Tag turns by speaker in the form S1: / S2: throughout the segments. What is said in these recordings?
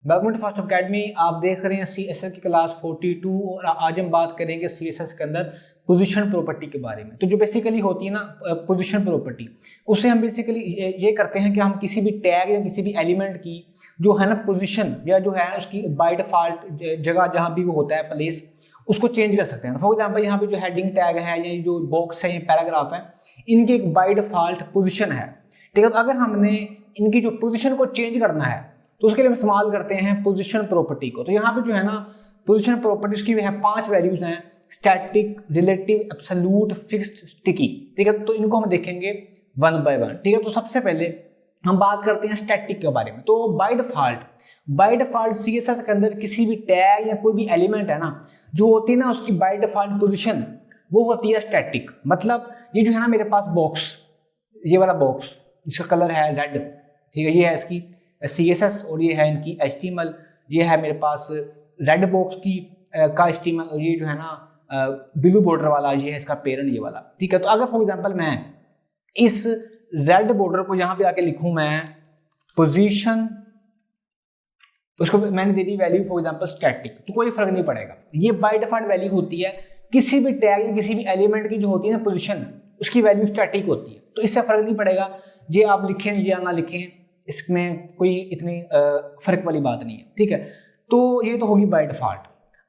S1: Welcome to fast academy. आप देख रहे हैं CSS की क्लास 42 और आज हम बात करेंगे CSS के अंदर पोजीशन प्रॉपर्टी के बारे में। तो जो बेसिकली होती है ना पोजीशन प्रॉपर्टी, उससे हम बेसिकली ये करते हैं कि हम किसी भी टैग या किसी भी एलिमेंट की जो है ना पोजीशन या जो है उसकी बाय डिफॉल्ट जगह जहाँ भी वो होता है प्लेस, उसको चेंज कर सकते हैं। फॉर एग्जाम्पल यहाँ पे जो हेडिंग टैग है या जो बॉक्स है या पैराग्राफ है, इनकी एक बाय डिफॉल्ट पोजीशन है। ठीक है, तो अगर हमने इनकी जो पोजीशन को चेंज करना है तो उसके लिए हम इस्तेमाल करते हैं पोजीशन प्रॉपर्टी को। तो यहाँ पे जो है ना पोजीशन प्रॉपर्टीज की भी है 5 वैल्यूज हैं, static, relative, absolute, fixed, sticky. ठीक है, तो इनको हम देखेंगे वन बाय वन। ठीक है, तो सबसे पहले हम बात करते हैं स्टैटिक के बारे में। तो बाय डिफॉल्ट CSS के अंदर किसी भी टैग या कोई भी एलिमेंट है ना जो होती है ना उसकी बाय डिफॉल्ट पोजीशन वो होती है स्टैटिक। मतलब ये जो है ना मेरे पास बॉक्स, ये वाला बॉक्स इसका कलर है रेड, ठीक है, ये है इसकी CSS और ये है इनकी HTML। ये है मेरे पास रेड बॉक्स की का HTML और ये जो है ना ब्लू बॉर्डर वाला ये है इसका पेरेंट, ये वाला। ठीक है, तो अगर फॉर एग्जांपल मैं इस रेड बॉर्डर को यहाँ पे आके लिखूं मैं पोजीशन, उसको मैंने दे दी वैल्यू फॉर एग्जांपल स्टैटिक, तो कोई फर्क नहीं पड़ेगा। ये बाय डिफॉल्ट वैल्यू होती है किसी भी टैग या किसी भी एलिमेंट की जो होती है ना पोजीशन, उसकी वैल्यू स्टैटिक होती है। तो इससे फर्क नहीं पड़ेगा ये आप लिखें या ना लिखें, इसमें कोई इतनी फर्क वाली बात नहीं है। ठीक है, तो ये तो होगी बाय डिफॉल्ट।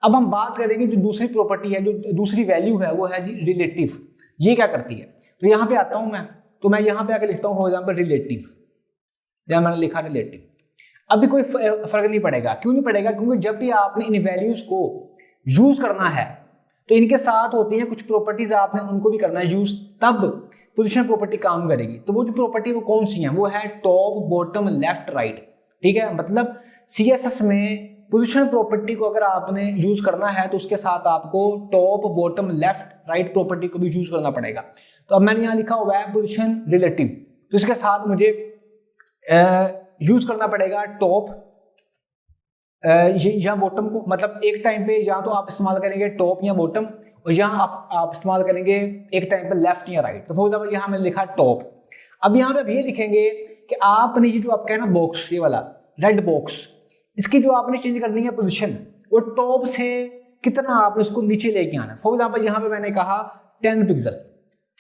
S1: अब हम बात करेंगे जो दूसरी प्रॉपर्टी है, जो दूसरी वैल्यू है वो है जी रिलेटिव। ये क्या करती है, तो यहाँ पे आता हूँ मैं, तो मैं यहाँ पे आके लिखता हूँ फॉर एग्जाम्पल रिलेटिव, या मैंने लिखा रिलेटिव। अभी कोई फर्क नहीं पड़ेगा। क्यों नहीं पड़ेगा? क्योंकि जब भी आपने इन वैल्यूज को यूज करना है तो इनके साथ होती है कुछ प्रॉपर्टीज, आपने उनको भी करना है यूज, तब पोजीशन प्रॉपर्टी काम करेगी। तो वो जो प्रॉपर्टी वो कौन सी है, वो है टॉप, बॉटम, लेफ्ट, राइट। ठीक है, मतलब CSS में पोजीशन प्रॉपर्टी को अगर आपने यूज करना है तो उसके साथ आपको top, bottom, left, right property को भी यूज करना पड़ेगा। तो अब मैंने यहाँ लिखा हुआ है पोजीशन रिलेटिव, तो इसके साथ मुझे यूज करना पड़ेगा टॉप या बॉटम को। मतलब एक टाइम पे या तो आप इस्तेमाल करेंगे टॉप या बॉटम, और यहाँ आप इस्तेमाल करेंगे एक टाइम पे लेफ्ट या राइट। तो फॉर एग्जाम्पल यहाँ मैंने लिखा टॉप। अब यहाँ पे आप ये लिखेंगे कि आपने ये जो आपका है ना बॉक्स, ये वाला रेड बॉक्स, इसकी जो आपने चेंज करनी है पोजिशन, वो टॉप से कितना आपने उसको नीचे लेके आना है। फॉर एग्जाम्पल यहाँ पे मैंने कहा 10 पिक्सल,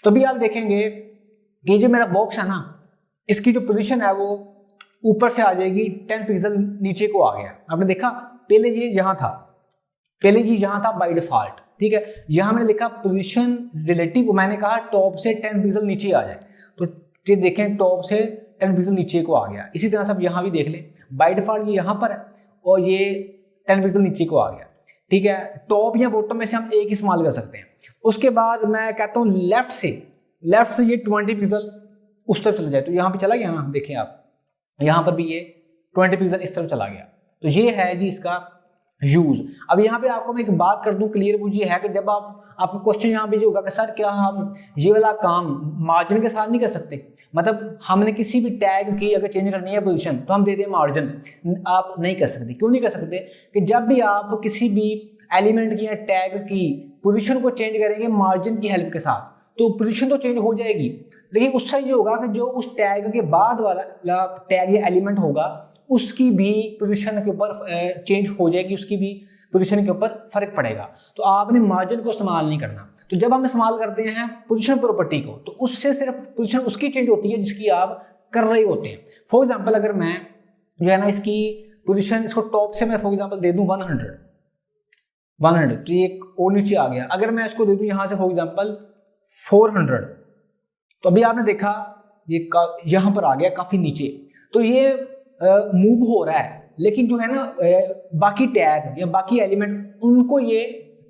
S1: तो अभी आप देखेंगे कि जो मेरा बॉक्स है ना इसकी जो पोजीशन है वो ऊपर से आ जाएगी 10 पिक्सल नीचे को आ गया। आपने देखा पहले ये यहाँ था, पहले ये यहाँ था बाय डिफॉल्ट। ठीक है, यहाँ मैंने लिखा पोजीशन रिलेटिव, मैंने कहा टॉप से 10 पिक्सल नीचे आ जाए, तो ये देखें टॉप से 10 पिक्सल नीचे को आ गया। इसी तरह से आप यहाँ भी देख लें, बाय डिफॉल्ट ये यहाँ पर है और ये 10 पिक्सल नीचे को आ गया। ठीक है, टॉप या बॉटम में से हम एक इस्तेमाल कर सकते हैं। उसके बाद मैं कहता हूँ लेफ्ट से ये 20 पिक्सल उस तरफ चला जाए, तो यहाँ पे चला गया ना, देखें आप यहाँ पर भी ये 20 पिक्सल इस तरफ चला गया। तो ये है जी इसका यूज। अब यहाँ पे आपको मैं एक बात कर दूं क्लियर, वो ये है कि जब आपको क्वेश्चन यहाँ पे जो होगा कि सर क्या हम ये वाला काम मार्जिन के साथ नहीं कर सकते? मतलब हमने किसी भी टैग की अगर चेंज करनी है पोजीशन तो हम दे दें मार्जिन। आप नहीं कर सकते। क्यों नहीं कर सकते? कि जब भी आप किसी भी एलिमेंट की या टैग की पोजीशन को चेंज करेंगे मार्जिन की हेल्प के साथ, तो पोजीशन तो चेंज हो जाएगी, लेकिन उससे ये होगा कि जो उस टैग के बाद वाला टैग या एलिमेंट होगा उसकी भी पोजीशन के ऊपर चेंज हो जाएगी, उसकी भी पोजीशन के ऊपर फर्क पड़ेगा। तो आपने मार्जिन को इस्तेमाल नहीं करना। तो जब हम इस्तेमाल करते हैं पोजीशन प्रॉपर्टी को, तो उससे सिर्फ पोजीशन उसकी चेंज होती है जिसकी आप कर रहे होते हैं। फॉर एग्जाम्पल अगर मैं जो है ना इसकी पोजीशन, इसको टॉप से मैं फॉर एग्जाम्पल दे दूं 100, तो ये और नीचे आ गया। अगर मैं इसको दे दूं यहाँ से फॉर एग्जाम्पल 400, तो अभी आपने देखा ये यहाँ पर आ गया काफी नीचे। तो ये मूव हो रहा है, लेकिन जो है ना बाकी टैग या बाकी एलिमेंट उनको ये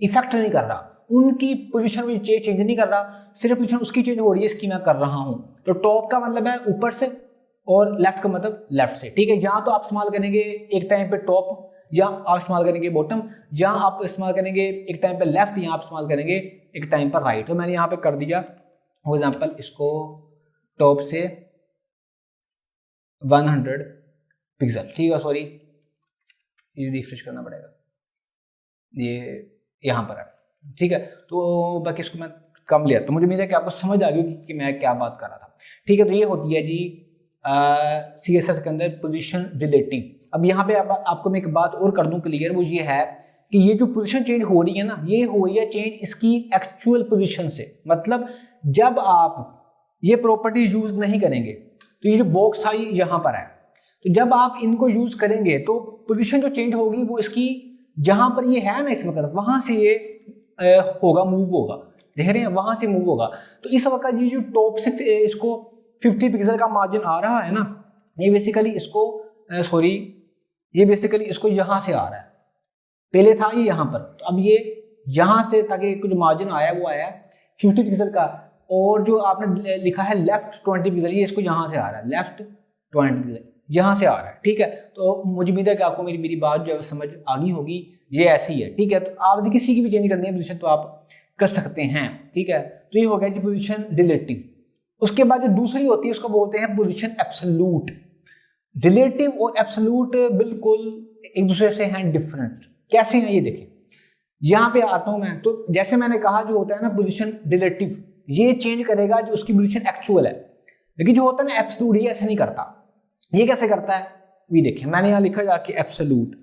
S1: इफेक्ट नहीं कर रहा, उनकी पोजीशन में चेंज नहीं कर रहा, सिर्फ पोजीशन उसकी चेंज हो रही है, इसकी मैं कर रहा हूं। तो टॉप का मतलब है ऊपर से और लेफ्ट का मतलब लेफ्ट से। ठीक है, यहाँ तो आप इस्तेमाल करेंगे एक टाइम पे टॉप, या आप इस्तेमाल करेंगे बॉटम, या आप इस्तेमाल करेंगे एक टाइम पे लेफ्ट, या आप इस्तेमाल करेंगे एक टाइम पर राइट। तो मैंने यहाँ पे कर दिया फॉर एग्जाम्पल इसको टॉप से 100 पिक्सल। ठीक है, सॉरी ये रिफ्रेश करना पड़ेगा, ये यहाँ पर है। ठीक है, तो बाकी इसको मैं कम लिया, तो मुझे उम्मीद है कि आपको समझ आ गई कि मैं क्या बात कर रहा था। ठीक है, तो ये होती है जी CSS के अंदर पोजीशन रिलेटिव। अब यहाँ पे आपको मैं एक बात और कर दूं क्लियर, वो ये है कि ये जो पोजीशन चेंज हो रही है ना, ये हो रही है चेंज इसकी एक्चुअल पोजीशन से। मतलब जब आप ये प्रॉपर्टी यूज नहीं करेंगे तो ये जो बॉक्स था ये यहाँ पर है, तो जब आप इनको यूज करेंगे तो पोजीशन जो चेंज होगी वो इसकी जहां पर ये है ना इस वक्त, वहां से ये होगा, मूव होगा, देख रहे हैं, वहां से मूव होगा। तो इस वक्त ये जो टॉप से इसको 50 पिक्सल का मार्जिन आ रहा है ना, ये बेसिकली इसको ये बेसिकली इसको यहां से आ रहा है, पहले था ये यहाँ पर, तो अब ये यहां से ताकि जो मार्जिन आया वो आया 50 पिक्सल का, और जो आपने लिखा है लेफ्ट 20 पिक्सल, ये इसको यहां से आ रहा है, लेफ्ट 20 पिक्सल यहाँ से आ रहा है, ठीक है। तो मुझे उम्मीद है कि आपको मेरी बात जो है समझ आ गई होगी, ये ऐसी है, ठीक है। तो आप किसी की भी चेंज करनी है पोजीशन तो आप कर सकते हैं, ठीक है। तो ये हो गया जी पोजीशन रिलेटिव। उसके बाद जो दूसरी होती है उसको बोलते हैं पोजीशन एब्सोल्यूट। रिलेटिव और एब्सोल्यूट बिल्कुल एक दूसरे से हैं डिफरेंट। कैसे हैं ये देखें, यहाँ पे आता हूँ मैं। तो जैसे मैंने कहा जो होता है ना पोजीशन रिलेटिव, ये चेंज करेगा जो उसकी पोजीशन एक्चुअल है, लेकिन जो होता है ना एब्सोल्यूट, ये ऐसे नहीं करता। ये कैसे करता है ये देखिए, मैंने यहाँ लिखा जाके एब्सोल्यूट।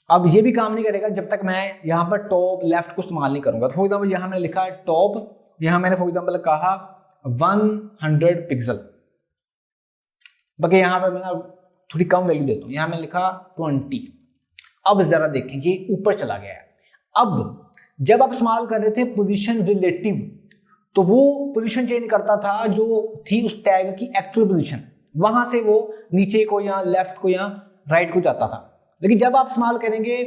S1: अब ये भी काम नहीं करेगा जब तक मैं यहाँ पर टॉप लेफ्ट को इस्तेमाल नहीं करूंगा। तो फॉर एग्जाम्पल यहाँ मैंने लिखा है टॉप, यहाँ मैंने फॉर एग्जाम्पल कहा 100 पिक्सल, बाकी यहाँ पे मैं थोड़ी कम वैल्यू देता हूँ, यहाँ मैंने लिखा 20। अब जरा देखें ये ऊपर चला गया है। अब जब आप इस्तेमाल कर रहे थे पोजीशन रिलेटिव, तो वो पोजीशन चेंज करता था जो थी उस टैग की एक्चुअल पोजीशन, वहां से वो नीचे को या लेफ्ट को या राइट को जाता था। लेकिन जब आप इस्तेमाल करेंगे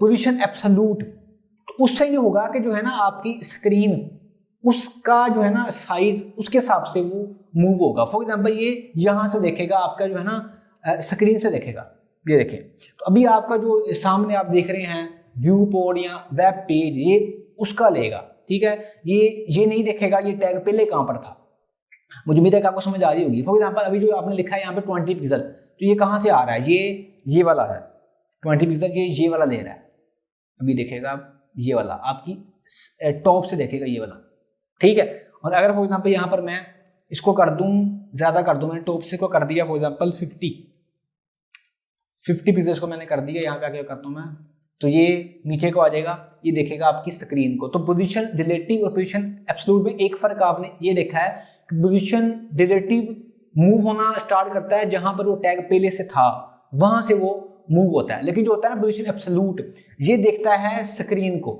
S1: पोजीशन एब्सोल्यूट, तो उससे ये होगा कि जो है ना आपकी स्क्रीन, उसका जो है ना साइज, उसके हिसाब से वो मूव होगा। फॉर एग्जांपल ये यहाँ से देखेगा, आपका जो है ना स्क्रीन से देखेगा, ये देखें। तो अभी आपका जो सामने आप देख रहे हैं व्यू पोर्ट या वेब पेज, ये उसका लेगा, ठीक है। ये नहीं देखेगा ये टैग पहले कहाँ पर था। मुझे उम्मीद है कि आपको समझ आ रही होगी। फॉर एग्जांपल अभी जो आपने लिखा है यहाँ पे 20 पिक्सल, तो ये कहाँ से आ रहा है, ये वाला है 20 पिक्सल, ये वाला ले रहा है। अभी देखेगा ये वाला आपकी टॉप से देखेगा ये वाला, ठीक है। और अगर फॉर एग्जांपल यहाँ पर मैं इसको कर दूं, ज़्यादा कर दूं, मैंने टॉप से को कर दिया फॉर एग्जांपल 50 पिक्सल को मैंने कर दिया, यहाँ पे आके करता हूँ मैं, तो ये नीचे को आ जाएगा, ये देखेगा आपकी स्क्रीन को। तो पोजीशन रिलेटिव और पोजीशन एब्सोल्यूट में एक फर्क आपने ये देखा है कि पोजीशन रिलेटिव मूव होना स्टार्ट करता है जहां पर वो टैग पहले से था, वहां से वो मूव होता है। लेकिन जो होता है ना पोजीशन एब्सोल्यूट, ये देखता है स्क्रीन को,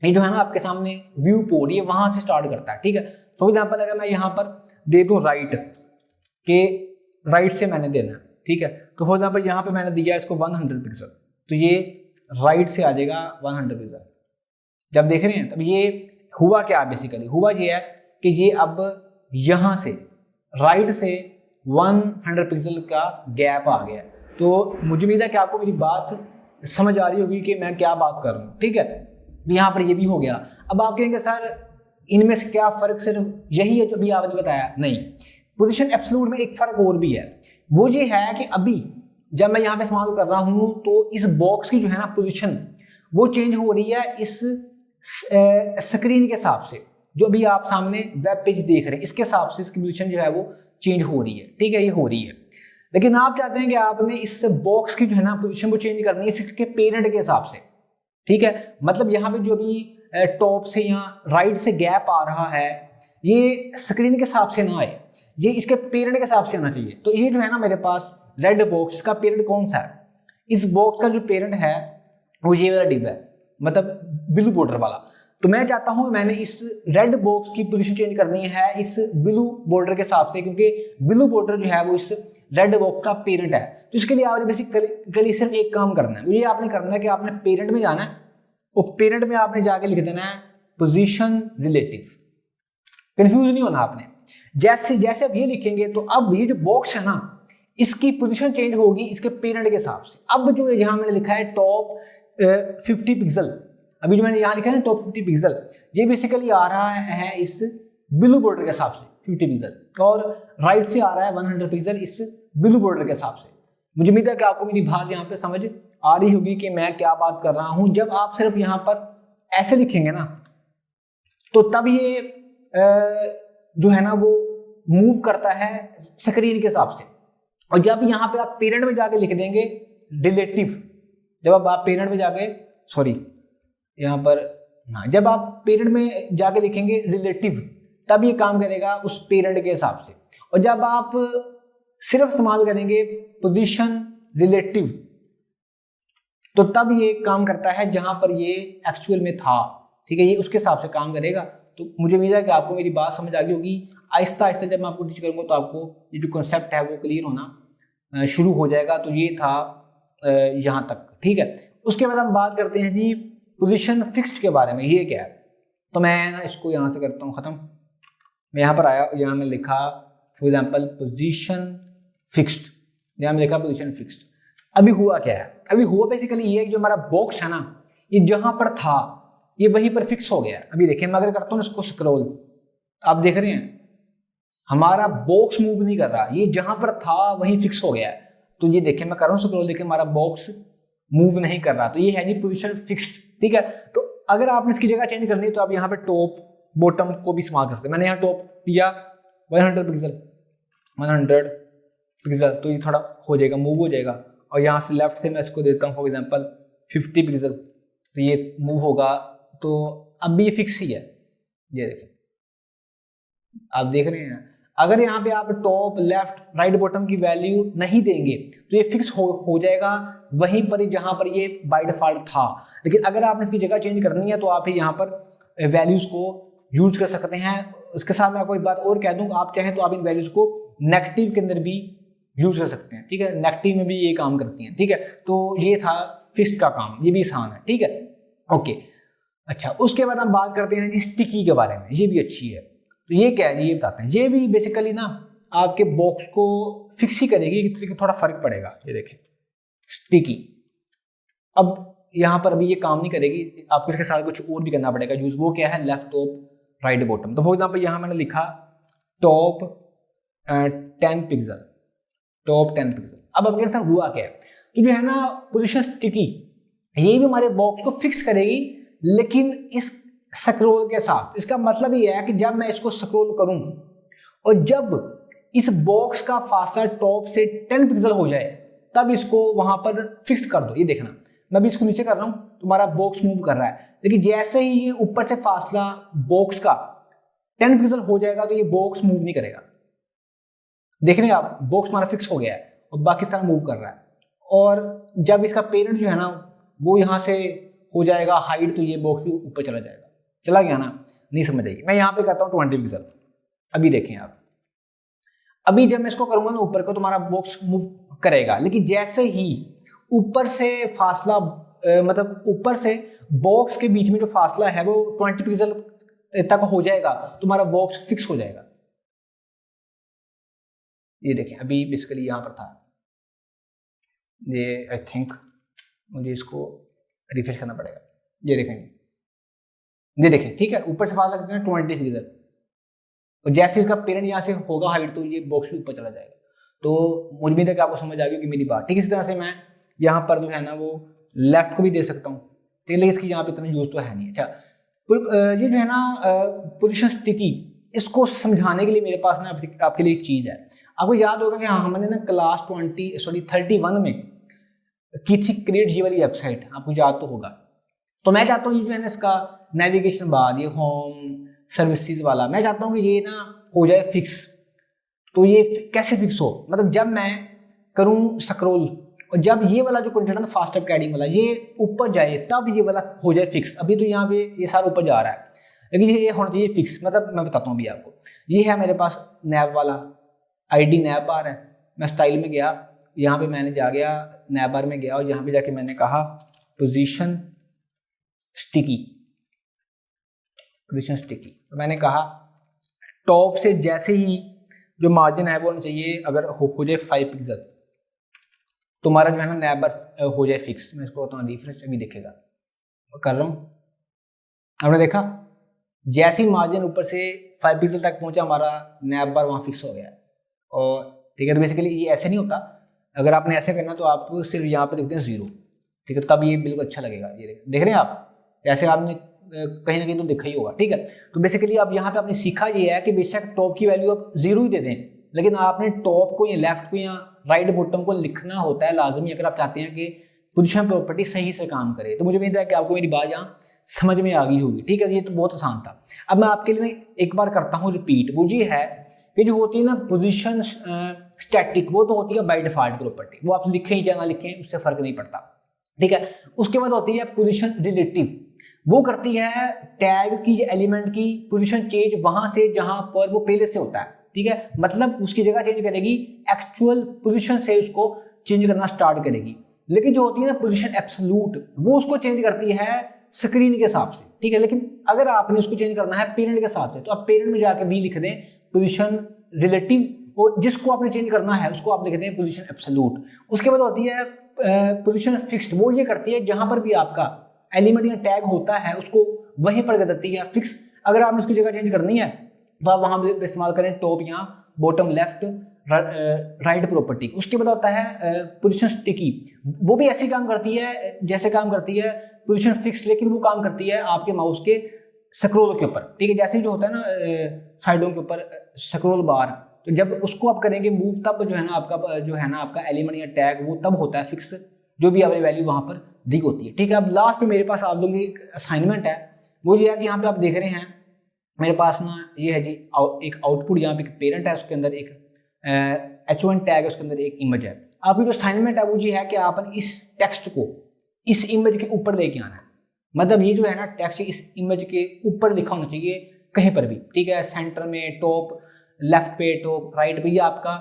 S1: ये जो है ना आपके सामने व्यू पोर्ट, ये वहां से स्टार्ट करता है, ठीक है। फॉर एग्जाम्पल अगर मैं यहाँ पर दे दूँ राइट के, राइट से मैंने देना है, ठीक है। तो फॉर एग्जाम्पल यहाँ पे मैंने दिया इसको 100 पिक्सल, तो ये राइट से आ जाएगा 100 पिक्सल। जब देख रहे हैं तब ये हुआ क्या, बेसिकली हुआ ये है कि ये अब यहाँ से राइट से 100 पिक्सल का गैप आ गया। तो मुझे उम्मीद है कि आपको मेरी बात समझ आ रही होगी कि मैं क्या बात कर रहा हूँ, ठीक है। यहाँ पर ये भी हो गया। अब आप कहेंगे सर इनमें से क्या फ़र्क सिर्फ यही है जो अभी आपने बताया? नहीं, पोजीशन एब्सोल्यूट में एक फ़र्क और भी है। वो ये है कि अभी जब मैं यहाँ पे इस्तेमाल कर रहा हूँ तो इस बॉक्स की जो है ना पोजीशन वो चेंज हो रही है इस स्क्रीन के हिसाब से। जो अभी आप सामने वेब पेज देख रहे हैं इसके हिसाब से इसकी पोजीशन जो है वो चेंज हो रही है, ठीक है, ये हो रही है। लेकिन आप चाहते हैं कि आपने इस बॉक्स की जो है ना पोजीशन वो चेंज करनी है इसके पेरेंट के हिसाब से, ठीक है। मतलब यहाँ पे जो भी टॉप से या राइट से गैप आ रहा है ये स्क्रीन के हिसाब से ना आए, ये इसके पेरेंट के हिसाब से आना चाहिए। तो ये जो है ना मेरे पास रेड बॉक्स का पेरेंट कौन सा है, इस बॉक्स का जो पेरेंट है वो ये वाला डिब है, मतलब ब्लू बॉर्डर वाला। तो मैं चाहता हूं मैंने इस रेड बॉक्स की पोजीशन चेंज करनी है इस ब्लू बॉर्डर के हिसाब से, क्योंकि ब्लू बॉर्डर जो है वो इस रेड बॉक्स का पेरेंट है। तो इसके लिए आपने बेसिकली सिर्फ एक काम करना है, ये आपने करना है कि आपने पेरेंट में जाना है और पेरेंट में आपने जाके लिख देना है पोजीशन रिलेटिव। कंफ्यूज नहीं होना आपने। जैसे जैसे अब ये लिखेंगे तो अब ये जो बॉक्स है ना इसकी पोजीशन चेंज होगी इसके पेरेंट के हिसाब से। अब जो यहाँ मैंने लिखा है टॉप 50 पिक्सल, अभी जो मैंने यहाँ लिखा है ना टॉप 50 पिक्सल, ये बेसिकली आ रहा है इस ब्लू बॉर्डर के हिसाब से 50 पिक्सल, और राइट से आ रहा है 100 पिक्सल इस ब्लू बॉर्डर के हिसाब से। मुझे उम्मीद है कि आपको मेरी बात यहाँ पे समझ आ रही होगी कि मैं क्या बात कर रहा हूँ। जब आप सिर्फ यहाँ पर ऐसे लिखेंगे ना तो तब ये जो है ना वो मूव करता है स्क्रीन के हिसाब से, और जब यहाँ पे आप पेरेंट में जाके लिख देंगे रिलेटिव, जब आप पेरेंट में जाके सॉरी यहाँ पर हाँ, जब आप पेरेंट में जाके लिखेंगे रिलेटिव तब ये काम करेगा उस पेरेंट के हिसाब से। और जब आप सिर्फ इस्तेमाल करेंगे पोजीशन रिलेटिव तो तब ये काम करता है जहां पर ये एक्चुअल में था, ठीक है, ये उसके हिसाब से काम करेगा। तो मुझे उम्मीद है कि आपको मेरी बात समझ आ गई होगी। आहिस्ता आहिस्ता जब मैं आपको टीच करूँगा तो आपको ये जो कॉन्सेप्ट है वो क्लियर होना शुरू हो जाएगा। तो ये था यहाँ तक, ठीक है। उसके बाद हम बात करते हैं जी पोजीशन फिक्स्ड के बारे में। ये क्या है, तो मैं ना इसको यहाँ से करता हूँ ख़त्म। मैं यहाँ पर आया, यहाँ में लिखा फॉर एग्जाम्पल पोजीशन फिक्स्ड, यहाँ में लिखा पोजीशन फिक्स्ड। अभी हुआ क्या है, अभी हुआ बेसिकली ये है कि जो हमारा बॉक्स है ना ये जहाँ पर था ये वहीं पर फिक्स हो गया। अभी देखिए मैं अगर करता हूँ इसको स्क्रॉल, आप देख रहे हैं हमारा बॉक्स मूव नहीं कर रहा, ये जहाँ पर था वहीं फिक्स हो गया है। तो ये देखिए मैं कर रहा हूँ स्क्रॉल, देखिए हमारा बॉक्स मूव नहीं कर रहा, तो ये है जी पोजीशन फिक्स्ड, ठीक है। तो अगर आपने इसकी जगह चेंज करनी है तो आप यहाँ पे टॉप बॉटम को भी इस्तेमाल कर सकते हैं। मैंने यहाँ टॉप दिया 100 पिक्सल, 100 पिक्सल, तो ये थोड़ा हो जाएगा, मूव हो जाएगा। और यहाँ से लेफ्ट से मैं इसको देता हूँ फॉर एग्जांपल 50 पिक्सल, तो ये मूव होगा। तो अब भी ये फिक्स ही है, ये देखें आप देख रहे हैं। अगर यहाँ पे आप टॉप लेफ्ट राइट बॉटम की वैल्यू नहीं देंगे तो ये फिक्स हो जाएगा वहीं पर जहाँ पर ये बाय डिफॉल्ट था। लेकिन अगर आपने इसकी जगह चेंज करनी है तो आप यहाँ पर वैल्यूज़ को यूज कर सकते हैं। उसके साथ मैं आपको एक बात और कह दूँ, आप चाहें तो आप इन वैल्यूज़ को नेगेटिव के अंदर भी यूज कर सकते हैं, ठीक है, नेगेटिव में भी ये काम करती हैं, ठीक है। तो ये था फिक्स्ड का काम, ये भी आसान है, ठीक है, ओके। अच्छा, उसके बाद हम बात करते हैं जी स्टिकी के बारे में, ये भी अच्छी है। तो ये क्या है, ये बताते हैं। ये भी बेसिकली ना आपके बॉक्स को फिक्स ही करेगी, लेकिन थोड़ा फर्क पड़ेगा। ये देखें स्टिकी, अब यहाँ पर अभी ये काम नहीं करेगी, आपको इसके साथ कुछ और भी करना पड़ेगा यूज। वो क्या है, लेफ्ट टॉप राइट बॉटम। तो फॉर एग्जाम्पल यहाँ मैंने लिखा टॉप 10 पिक्सल, टॉप 10 पिक्सल। अब अपने साथ हुआ क्या है, तो जो है ना पोजीशन स्टिकी ये भी हमारे बॉक्स को फिक्स करेगी लेकिन इस स्क्रॉल के साथ। इसका मतलब ये है कि जब मैं इसको स्क्रॉल करूं और जब इस बॉक्स का फासला टॉप से 10 पिक्सल हो जाए तब इसको वहां पर फिक्स कर दो। ये देखना मैं भी इसको नीचे कर रहा हूं तो हमारा बॉक्स मूव कर रहा है, लेकिन जैसे ही ये ऊपर से फासला बॉक्स का 10 पिक्सल हो जाएगा तो ये बॉक्स मूव नहीं करेगा। देख रहे हैं आप, बॉक्स हमारा फिक्स हो गया है और बाकी सारा मूव कर रहा है। और जब इसका पेरेंट जो है ना वो यहाँ से हो जाएगा हाइड तो ये बॉक्स भी ऊपर चला जाएगा। चला गया ना, नहीं समझ आएगी। मैं यहाँ पे करता हूँ 20 पिक्सल। अभी देखें आप, अभी जब मैं इसको करूंगा ना ऊपर को तो हमारा बॉक्स मूव करेगा, लेकिन जैसे ही ऊपर से फासला मतलब ऊपर से बॉक्स के बीच में जो फासला है वो 20 पिक्सल तक हो जाएगा तो हमारा बॉक्स फिक्स हो जाएगा। ये देखें अभी बेसिकली यहाँ पर था, ये आई थिंक मुझे इसको रिफ्रेश करना पड़ेगा। ये देखें ठीक है, ऊपर से फासला कितना है 20 पिक्सल, और जैसे इसका पेरेंट यहाँ से होगा हाइट तो ये बॉक्स भी ऊपर चला जाएगा। तो मुझे उम्मीद है कि आपको समझ आ गई कि मेरी बात, ठीक। इसी तरह से मैं यहाँ पर जो है ना वो लेफ्ट को भी दे सकता हूँ, ठीक है, लेकिन इसकी यहाँ पे इतना यूज तो है नहीं। अच्छा, ये जो है ना पोजीशन स्टिकी, इसको समझाने के लिए मेरे पास ना आपके लिए एक चीज़ है। आपको याद होगा कि हाँ हमने ना क्लास 31 में की थी क्रिएट जी वाली वेबसाइट, आपको याद तो होगा। तो मैं चाहता हूँ ये जो है ना इसका नेविगेशन बार, ये होम सर्विसेज वाला, मैं चाहता हूँ कि ये ना हो जाए फिक्स। तो ये कैसे फिक्स हो, मतलब जब मैं करूँ स्क्रॉल और जब ये वाला जो कंटेंट है ना फास्ट अप कैडिंग वाला ये ऊपर जाए तब ये वाला हो जाए फिक्स। अभी तो यहाँ पे ये सारा ऊपर जा रहा है लेकिन ये होना चाहिए फिक्स। मतलब मैं बताता हूँ अभी आपको, ये है मेरे पास नैब वाला आईडी नैब बार है। मैं स्टाइल में गया, यहाँ पे मैंने जा गया नैब बार में गया और यहाँ पे जाके मैंने कहा पोजीशन स्टिकी, पोजीशन स्टिकी। तो मैंने कहा टॉप से जैसे ही जो मार्जिन है वो होना चाहिए, अगर हो जाए 5 पिक्सल तो हमारा जो है ना नैब बार हो जाए फिक्स। मैं इसको बताऊँ रिफ्रेश, अभी देखेगा कर रहा हूँ। आपने देखा जैसे ही मार्जिन ऊपर से 5 पिक्सल तक पहुंचा हमारा नैब बार वहाँ फिक्स हो गया। और ठीक है, तो बेसिकली ये ऐसे नहीं होता, अगर आपने ऐसे करना तो आप सिर्फ यहाँ पे लिखते हैं 0, ठीक है, तब ये बिल्कुल अच्छा लगेगा। ये देख रहे हैं आप, ऐसे आपने कहीं ना कहीं तो देखा ही होगा, ठीक है। तो बेसिकली अब यहाँ पे आपने सीखा ये है कि बेशक टॉप की वैल्यू आप 0 ही दे दें लेकिन आपने टॉप को या लेफ्ट को या राइट बॉटम को लिखना होता है लाजमी, अगर आप चाहते हैं कि पोजीशन प्रॉपर्टी सही से काम करे। तो मुझे उम्मीद है कि आपको मेरी बात यहाँ समझ में आ गई होगी। ठीक है, ये तो बहुत आसान था। अब मैं आपके लिए एक बार करता हूँ रिपीट। वो ये है कि जो होती है ना पोजीशन स्टैटिक, वो तो होती है बाय डिफॉल्ट प्रॉपर्टी, वो आप लिखें या ना लिखें उससे फर्क नहीं पड़ता। ठीक है, उसके बाद होती है पोजीशन रिलेटिव, वो करती है टैग की एलिमेंट की पोजीशन चेंज वहां से जहां पर वो पहले से होता है। ठीक है, मतलब उसकी जगह चेंज करेगी, एक्चुअल पोजीशन से उसको चेंज करना स्टार्ट करेगी। लेकिन जो होती है ना पोजीशन एब्सोल्यूट, वो उसको चेंज करती है स्क्रीन के हिसाब से। ठीक है, लेकिन अगर आपने उसको चेंज करना है पेरेंट के हिसाब से, तो आप पेरेंट में जाके भी लिख दें पोजीशन रिलेटिव, और जिसको आपने चेंज करना है उसको आप लिख दें पोजीशन एब्सोल्यूट। उसके बाद होती है पोजीशन फिक्स्ड, वो ये करती है जहां पर भी आपका एलिमेंट या टैग होता है उसको वहीं पर कर देती है फिक्स। अगर आपने उसकी जगह चेंज करनी है तो आप वहां पर इस्तेमाल करें टॉप या बॉटम, लेफ्ट, राइट प्रॉपर्टी। उसके बाद होता है पोजीशन स्टिकी, वो भी ऐसी काम करती है जैसे काम करती है पोजीशन फिक्स, लेकिन वो काम करती है आपके माउस के स्क्रॉल के ऊपर। ठीक है, जैसे जो होता है ना साइडों के ऊपर स्क्रॉल बार, तो जब उसको आप करेंगे मूव, तब जो है ना आपका एलिमेंट या टैग वो तब होता है फिक्स, जो भी आपकी वैल्यू वहां पर दी होती है। ठीक है, अब लास्ट में मेरे पास आप लोगों की एक असाइनमेंट है, वो ये है कि यहाँ पे आप देख रहे हैं मेरे पास ना ये है जी एक आउटपुट, यहाँ पे एक पेरेंट है, उसके अंदर एक H1 टैग है, उसके अंदर एक इमेज है। आपकी जो असाइनमेंट है वो ये है कि आपने इस टेक्स्ट को इस इमेज के ऊपर लेके आना है। मतलब ये जो है ना टेक्स्ट इस इमेज के ऊपर लिखा होना चाहिए कहीं पर भी। ठीक है, सेंटर में, टॉप, लेफ्ट पे, टॉप, राइट पे, ये आपका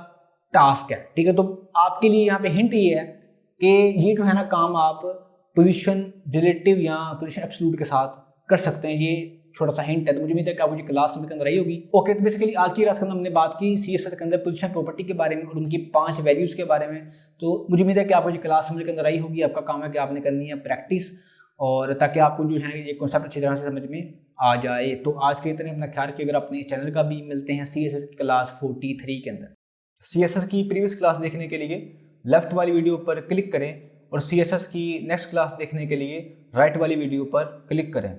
S1: टास्क है। ठीक है, तो आपके लिए यहाँ पे हिंट ये है कि ये जो है ना काम आप पोजीशन रिलेटिव या पोजीशन एब्सोल्यूट के साथ कर सकते हैं। ये छोटा सा हिंट है। तो मुझे उम्मीद है कि आपको ये क्लास समझ के अंदर आई होगी। ओके, तो बेसिकली आज की क्लास के अंदर हमने बात की CSS के अंदर पोजीशन प्रॉपर्टी के बारे में और उनकी 5 वैल्यूज के बारे में। तो मुझे उम्मीद है कि आपको ये क्लास समझ के अंदर आई होगी। आपका काम है कि आपने करनी है प्रैक्टिस, और ताकि आपको जो है ये कॉन्सेप्ट अच्छी तरह से समझ में आ जाए। तो आज के लिए इतना अपना ख्याल रखिए। अगर अपने इस चैनल का भी मिलते हैं CSS की क्लास 43 के अंदर। CSS की प्रीवियस क्लास देखने के लिए लेफ्ट वाली वीडियो पर क्लिक करें और CSS की नेक्स्ट क्लास देखने के लिए राइट वाली वीडियो पर क्लिक करें।